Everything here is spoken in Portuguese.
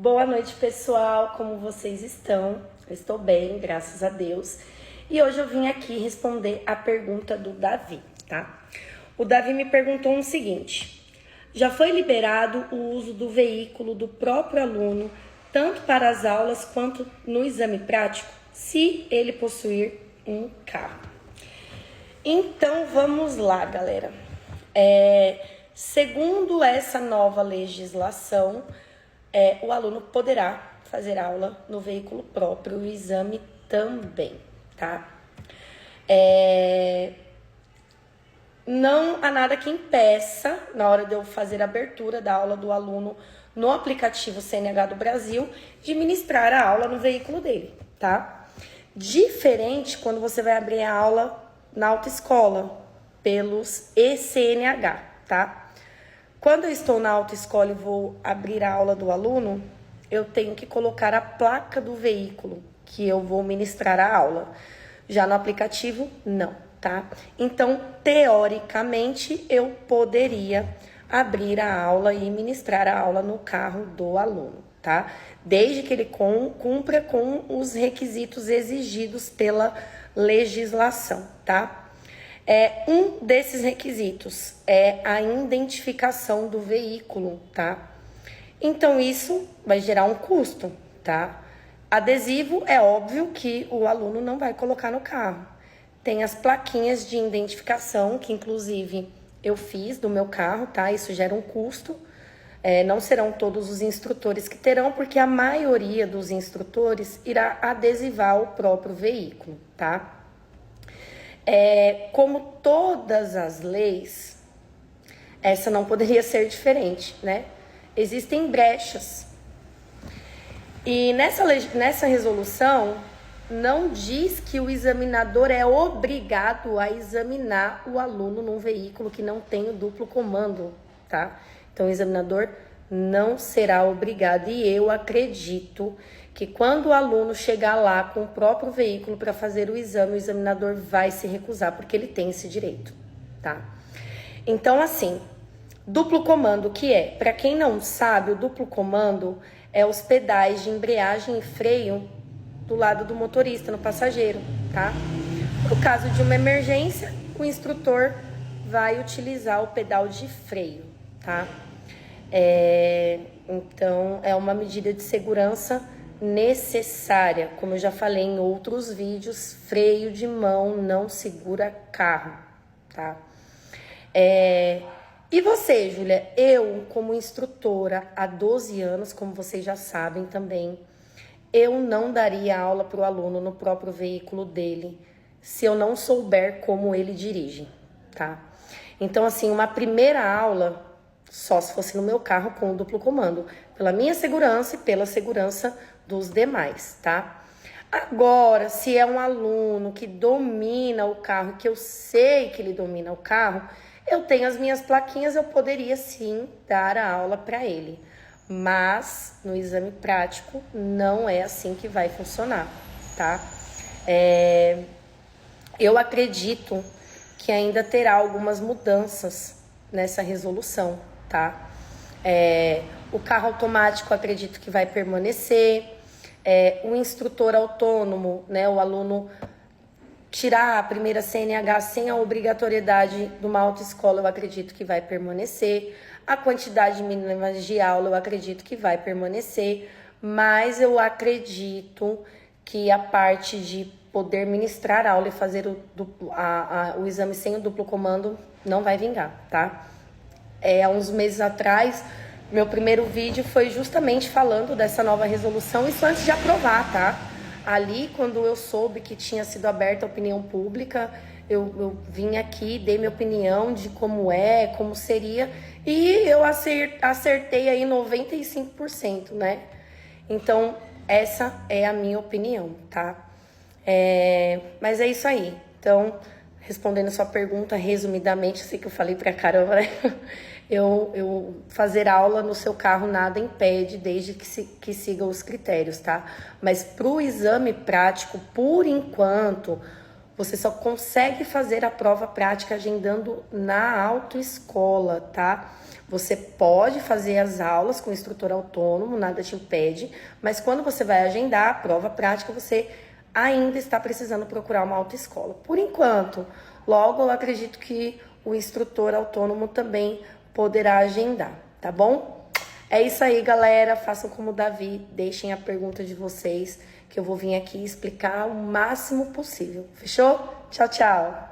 Boa noite, pessoal. Como vocês estão? Eu estou bem, graças a Deus. E hoje eu vim aqui responder a pergunta do Davi, tá? O Davi me perguntou o seguinte: já foi liberado o uso do veículo do próprio aluno, tanto para as aulas quanto no exame prático, se ele possuir um carro? Então, vamos lá, galera. Segundo essa nova legislação, o aluno poderá fazer aula no veículo próprio, o exame também, tá? Não há nada que impeça, na hora de eu fazer a abertura da aula do aluno no aplicativo CNH do Brasil, de ministrar a aula no veículo dele, tá? Diferente quando você vai abrir a aula na autoescola, pelos ECNH, tá? Quando eu estou na autoescola e vou abrir a aula do aluno, eu tenho que colocar a placa do veículo que eu vou ministrar a aula. Já no aplicativo, não, tá? Então, teoricamente, eu poderia abrir a aula e ministrar a aula no carro do aluno, tá? Desde que ele cumpra com os requisitos exigidos pela legislação, tá? Um desses requisitos é a identificação do veículo, tá? Então, isso vai gerar um custo, tá? Adesivo, é óbvio que o aluno não vai colocar no carro. Tem as plaquinhas de identificação, que inclusive eu fiz do meu carro, tá? Isso gera um custo. Não serão todos os instrutores que terão, porque a maioria dos instrutores irá adesivar o próprio veículo, tá? Como todas as leis, essa não poderia ser diferente, né? Existem brechas. E nessa resolução, não diz que o examinador é obrigado a examinar o aluno num veículo que não tem o duplo comando, tá? Então, o examinador não será obrigado. E eu acredito que quando o aluno chegar lá com o próprio veículo para fazer o exame, o examinador vai se recusar, porque ele tem esse direito, tá? Então, assim, duplo comando, o que é? Para quem não sabe, o duplo comando é os pedais de embreagem e freio do lado do motorista, no passageiro, tá? No caso de uma emergência, o instrutor vai utilizar o pedal de freio, tá? Então, é uma medida de segurança necessária. Como eu já falei em outros vídeos, freio de mão não segura carro, tá? E você, Júlia? Eu, como instrutora há 12 anos, como vocês já sabem também, eu não daria aula para o aluno no próprio veículo dele se eu não souber como ele dirige, tá? Então, assim, uma primeira aula, só se fosse no meu carro com o duplo comando, pela minha segurança e pela segurança dos demais, tá? Agora, se é um aluno que domina o carro, que eu sei que ele domina o carro, eu tenho as minhas plaquinhas, eu poderia sim dar a aula para ele. Mas no exame prático não é assim que vai funcionar, tá? Eu acredito que ainda terá algumas mudanças nessa resolução, tá? O carro automático acredito que vai permanecer. O instrutor autônomo, né? O aluno tirar a primeira CNH sem a obrigatoriedade de uma autoescola, eu acredito que vai permanecer. A quantidade mínima de aula, eu acredito que vai permanecer. Mas eu acredito que a parte de poder ministrar aula e fazer o exame sem o duplo comando não vai vingar, tá? Há uns meses atrás, meu primeiro vídeo foi justamente falando dessa nova resolução, isso antes de aprovar, tá? Ali, quando eu soube que tinha sido aberta a opinião pública, eu vim aqui, dei minha opinião de como seria, e eu acertei aí 95%, né? Então, essa é a minha opinião, tá? Mas é isso aí. Então, respondendo a sua pergunta resumidamente, eu sei que eu falei pra caramba, né? Eu fazer aula no seu carro nada impede, desde que siga os critérios, tá? Mas pro exame prático, por enquanto, você só consegue fazer a prova prática agendando na autoescola, tá? Você pode fazer as aulas com o instrutor autônomo, nada te impede, mas quando você vai agendar a prova prática, você ainda está precisando procurar uma autoescola. Por enquanto, logo eu acredito que o instrutor autônomo também poderá agendar, tá bom? É isso aí, galera. Façam como o Davi, deixem a pergunta de vocês, que eu vou vir aqui explicar o máximo possível. Fechou? Tchau, tchau!